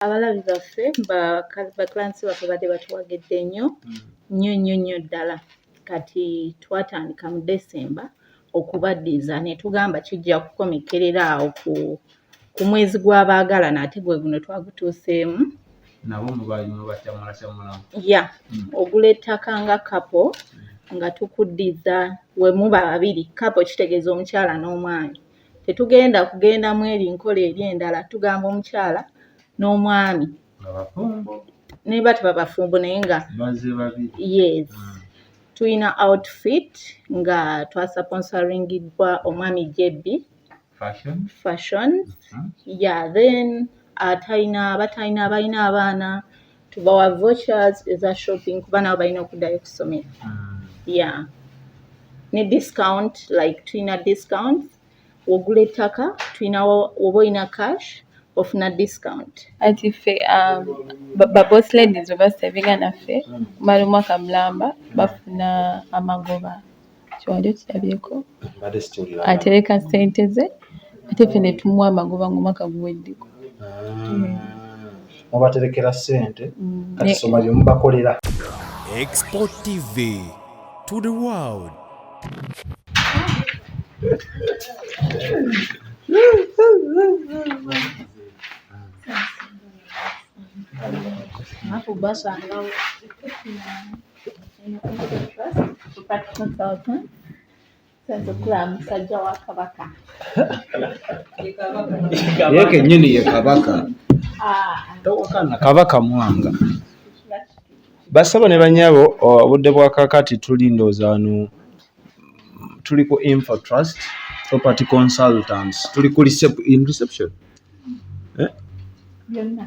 Abalabi baffe bakiransi baffe badde batuwagidde nnyo ddala kati twatandika mu December okubaddiza ne tugamba kijja kukomekerera awo ku mwezi gw'abaagalana ate gwe guno twagutuuseemu nabo mubakyamula ogula ettaka nga kapo nga tukuddiza we muba babiri kapo kitegeeza omukyala n'omwami tetugenda kugendamu eri nkola eri endala tugamba omukyala n'omwami niba tuba bafumbo naye nga tulina outfit nga twasponsoringiddwa omwami JB fashion then abalina abaana tubawa vouchers eza shopping kuba nabo balina okuddayo ku ssomero ne discount tulina discount wogula ettaka tulina woba olina cash ofuna discount ati ffe boss ladies obasebiga naffe kumala omwaka mulamba bafuna amagoba kiwali okirabyeko atereka ssente ze ate ffe ne tumuwa amagoba ng'omwaka guweddeko mubaterekera ssente kati soma bye mubakolera. Export TV to the world. musajja wa Kabaka Ye kennyini ye Kabaka. Kabaka mwanga. Basaba ne bannyabo obudde bwa kakati tulindooza wano tuli ku Info Trust Property Consultants tuli ku reception.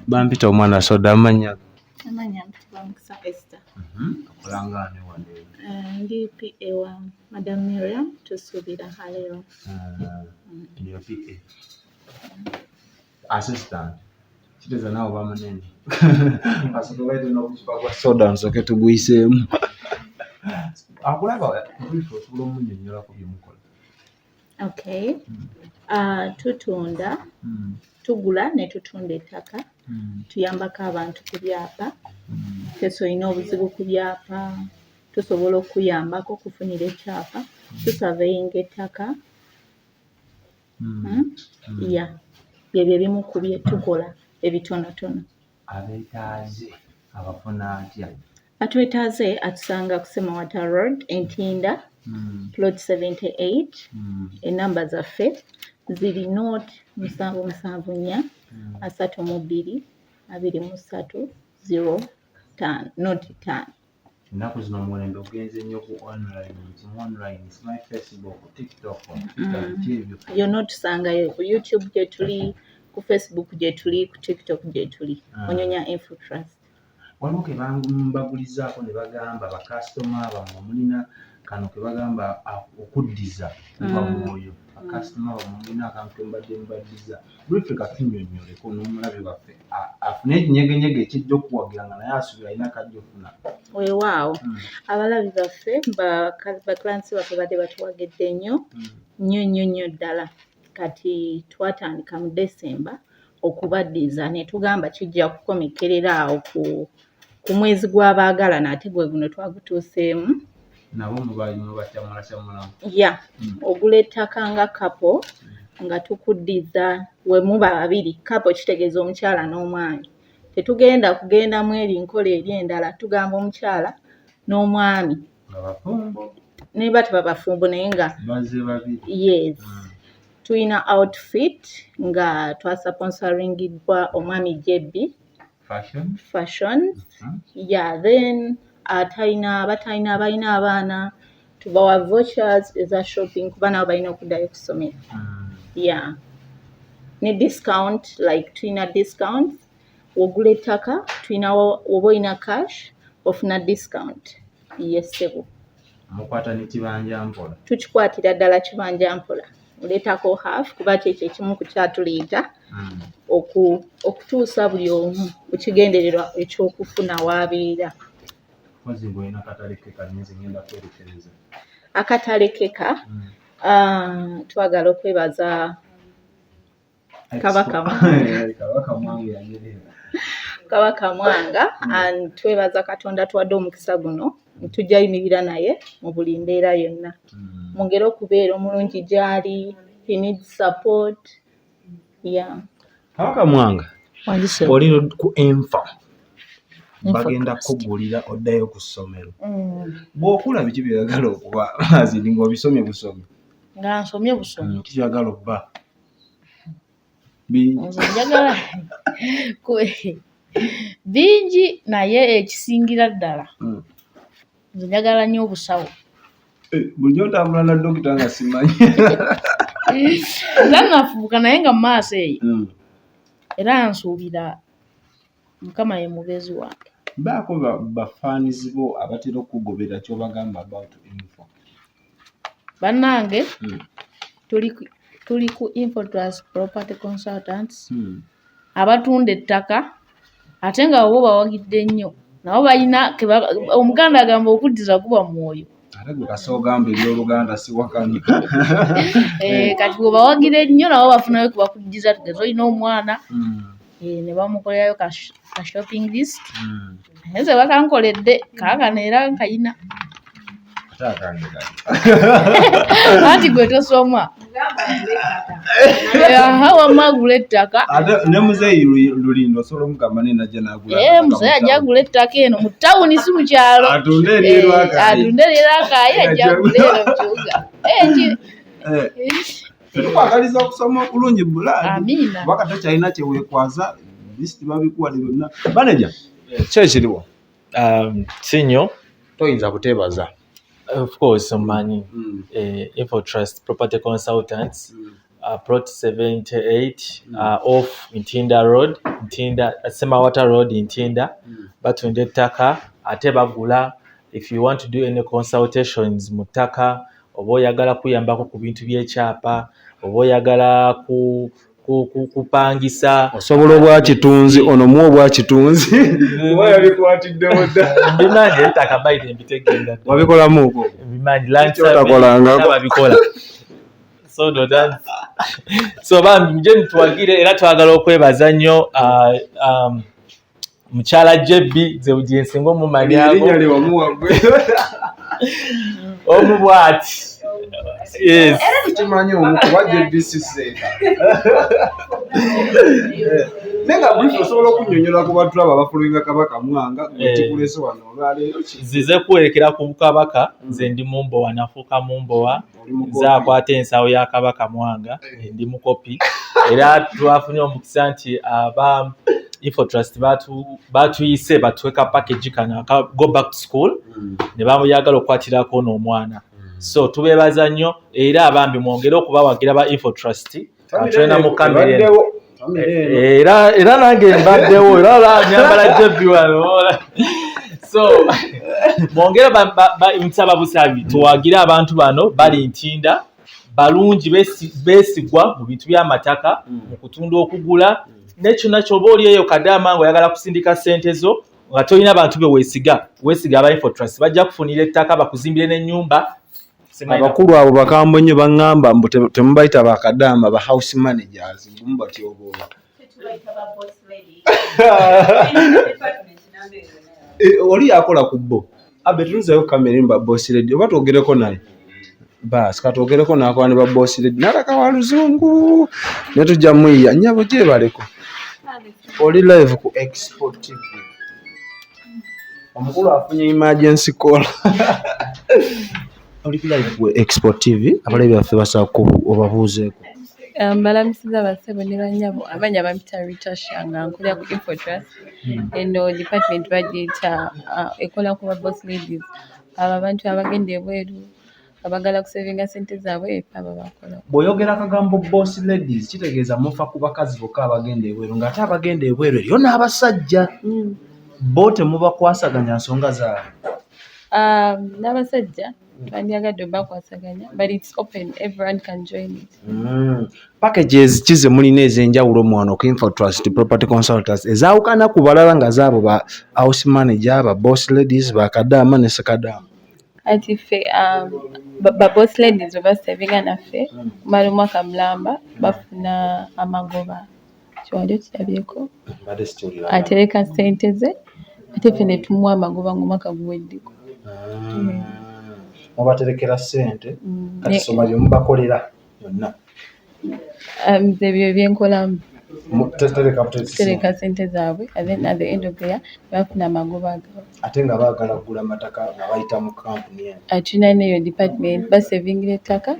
Bampita omwana soda amanya Mukisa Esther okulangane wano ndi PA wa Madam Miriam tusuubira haleero ndiyo PA assistant kiteza naawe bamunene asobola n'okukipa kwa soda nsoke tuguyiseemu akulaba kulifu osobola omunnyonnyola ku byemukola. Tutunda tugula ne tutunda ettaka tuyambako abantu ku byapa teso olina obuzibu ku byapa tusobola okuyambako okufunira ekyapa tusurveyinga ettaka byebyo ebimu ku bye tukola ebitonotono. Abeetaaze abafuna atya? Atwetaaze atusanga ku Semawata Road Entinda plot 78 enamba zaffe ziri not 774 32 23 05 not 5. Ennaku zino muwendo ogenze nnyo ku online my Facebook, TikTok, yo notusangayo ku YouTube gye tuli, ku Facebook gye tuli, ku TikTok gye tuli onyonya Info Trust. Waliwo ke bagulizaako ne bagamba bakasitoma bamwe mulina kano ke bagamba okuddiza kuba mwoyo bakasitoma bamwe mulina akantu ke mbaddiza briefly katunnyonnyoleko n'omulabi waffe afune ekinyegenyege ekijja okuwagira nga naye asubira alina kajja ofuna. Weewaawo abalabi baffe bakiransi baffe badde batuwagidde nnyo ddala kati twatandika mu December okubaddiza ne tugamba kijja kukomekerera awo ku mwezi gw'abaagalana ate gwe guno twagutuuseemu nabo mubakyamula ogula ettaka nga kapo nga tukuddiza we muba babiri kapo kitegeeza omukyala n'omwami tetugenda kugendamu eri nkola eri endala tugamba omukyala n'omwami niba tuba bafumbo naye nga tulina outfit nga twasponsoringiddwa omwami JB fashion then abalina abaana tubawa vouchers eza shopping kuba nabo balina okuddayo ku ssomero ne discount tulina discount wogula ettaka tulina woba olina cash ofuna discount ssebo. Mukwata ne kibanja mpola tukikwatira ddala kibanja mpola oleetako half kuba kyekyo ekimu ku kyatuleeta okutuusa buli omu ku kigendererwa eky'okufuna w'abeera. Akatale keka twagala okwebaza Kabaka Kabaka Mwanga and twebaza Katonda twadde omukisa guno tujja yimirira naye mu buli mbeera yonna. Mwongere okubeera omulungi gy'ali, he needs support. Yeah. Kabaka Mwanga Wandise. oli ku info bagenda kugulira oddayo ku ssomero. Bw'okula biki byagala okuba azindi ng'obisomye busomye? Nga nsomye busomye. Kikyagala obba? Njagala bingi naye ekisingira ddala. Nze njagala nnyo obusawo. Bulijjo ntambula na dokita nga simanyi. Nze nafubuka naye nga mu maaso eyo. Era nsuubira Mukama ye mugezi wange. Baako bafaanizi bo abatera okugobera ky'obagamba about info. Bannange tuli ku Info Trust Property Consultants abatunda ettaka ate nga bo bawagidde nnyo nabo balina Omuganda agamba okuddiza kuba mwoyo. Ate gwe kasoogambe eby'Oluganda si wakanya. Kati bwe bawagire nnyo nabo bafunayo kubakuddiza tugeze olina omwana ne bamukolerayo ka shopping list. Nze bakankoledde kaakano era nkayina. Anti gwe tosoma. Wamma agula ettaka. Ne muzeeyi Lulindo osobola omugamba ne najja n'agula. Muzeeyi ajja agula ettaka eno mu tawuni si mu kyalo. Atunde eryerwakaayi ajja agula eno mu kibuga. Tukwagaliza okusoma okulungi bulungi. Amiina. Kubanga tokyalina kye weekwaza lisiti babikuwadde byonna. Manager, ki ekiriwo? Sinyo. Toyinza kuteebaza. Of course, Mani, Info Trust Property Consultants, Plot 78, off Ntinda Road, Semawata Road, Ntinda, batunda ettaka, ate bagula. If you want to do any consultations mu ttaka, oba oyagala kuyambako ku bintu by'ekyapa, oba oyagala kupangisa, Osobola obwa kitunzi ono mu obwa kitunzi. Oba yabikwatiddewo dda. Bimanyi ettaka bayita embitegenda. Wabikolamu okwo? Bimanyi lansi otakolangako. babikola. So bambi nje tuwagire era twagala okwebaza nnyo mukyala Jebbi ze nsinga omumanyako. Erinnya lye wamuwa gwe. Omubwati. Yes. Tukimanyi omu kuba Jebbi Siseka. Nenga brief osobola okunnyonnyola ku bantu abo abafulumya Kabaka Mwanga ekikulese wano olwaleero ki? Zize kwerekera ku Kabaka, nze ndi Mumbowa, nafuuka Mumbowa, nze akwata ensawo ya Kabaka Mwanga, ndi mukopi. Era twafunye omukisa nti aba Info Trust batuyise batuweka package kana go back to school ne bamuyagala okwatirako n'omwana. So tubeebaza nnyo era abambi mwongere okubawagira ba Info Trust atwena mu kamera era nange mbaddewo era nyambala Jebbi wano. So mwongere nsaba busabi tuwagira abantu bano bali Ntinda balungi besigwa mu bintu by'amataka mu kutunda okugula nekyo nakyo oba oli eyo Kadama ng'oyagala kusindika ssente zo nga tolina abantu be weesiga aba Info Trust bajja kufunira ettaka bakuzimbire n'ennyumba. Abakulu abo bakambwe nnyo baŋŋamba mbu temubayita Bakadama ba house managers mbu batyobola. Oli yakola ku bo. Abe tunuzayo kamera mba boss lady oba twogereko naye. Basi katwogereko n'akola ne ba boss lady n'alaka wa luzungu ne tujja muyiya nnyabo gyebaleko. Oli live ku Export TV. Omukulu afunye emergency call. Oli live ku Export TV abalabi baffe basaba obabuuzeeko. Mbalamusiza abassebo ne bannyabo abanya bampita Rita Shanga nkolera ku Info Trust. Eno department bagiyita ekola ku ba boss ladies abo abantu abagenda ebweru abagala kusevinga ssente zaabwe abo bakola. Bw'oyogera akagambo boss ladies kitegeeza mufa ku bakazi bokka abagenda ebweru ng'ate abagenda ebweru eriyo n'abasajja bo temubakwasaganya nsonga zaabwe. N'abasajja bandyagadde bakwasaganya but it's open, everyone can join it. Packages kize mulina ez'enjawulo mwana ku Info Trust Property Consultants ezaawukana ku balala nga zaabo ba house manager ba boss ladies ba Kadama ne Sekadama. Ati ffe ba boss ladies oba sevinga naffe kumala omwaka mulamba bafuna amagoba kiwali okirabyeko mbadde sikiwulira atereka ssente ze ate ffe ne tumuwa amagoba ng'omwaka guweddeko. mubaterekera ssente kati soma bye mubakolera byonna Nze ebyo byenkolamu tereka tereka ssente zaabwe and then at the end of the year bafuna amagoba agabo. ate nga baagala kugula amataka nga bayita mu kampuni eno Tulina neyo department basevingira ettaka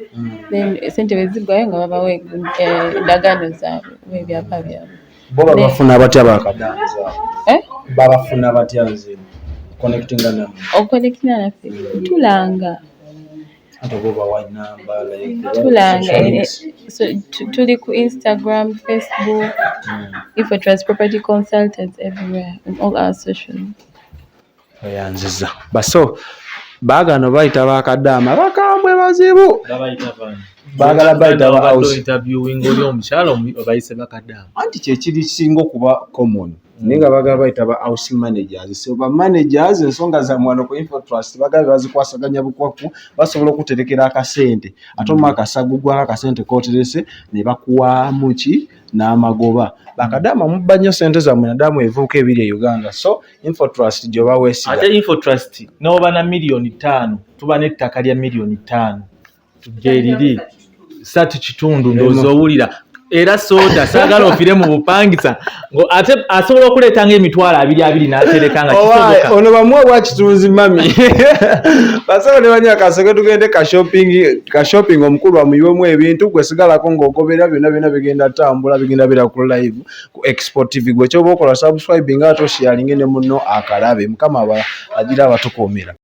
then ssente bwe ziggwayo nga babawa endagaano zaabwe oba ebyapa byabwe. bo babafuna batya Bakadama zaabwe babafuna batya nze connectinga nammwe okonektina naffe tulanga ate bo bawa namba tulanga so tuli ku Instagram, Facebook, Info Trust Property Consultants everywhere on all our social. oyanziza baso baagano bayita Bakadama bakambwe bazibu baagala bayita interviewing oli omukyala obayise Bakadama anti kyekiri kisinga okuba common naye nga baagala bayita ba house managers so ba managers ensonga za mwano ku Info Trust bagala bazikwasaganya bukwaku basobola okuterekera akasente ate omwaka kasagugwa akasente kooterese ne bakuwa muki n'amagoba Bakadama mubba nnyo ssente zammwe nadamu evuuka ebiri e Uganda so Info Trust gyoba weesiga ate Info Trust n'oba na $5,000,000 tuba n'ettaka lya $5,000,000 tujja eriri 3.5 ndowooza owulira era soda saagala ofire mu bupangisa ate asobola okuleeta ng'emitwalo 20 n'atereka nga kisoboka ono bamuwa bwa kitunzi mami basobola ne banya kaseke tugende ka shopping omukulu amuyiwemu ebintu gwe sigalako ng'ogobera byonna bigenda tambula bigenda bira ku live ku Export TV gwe kyoba okola subscribing ate sharing ne munno akalabe mukama agira abatukuumira.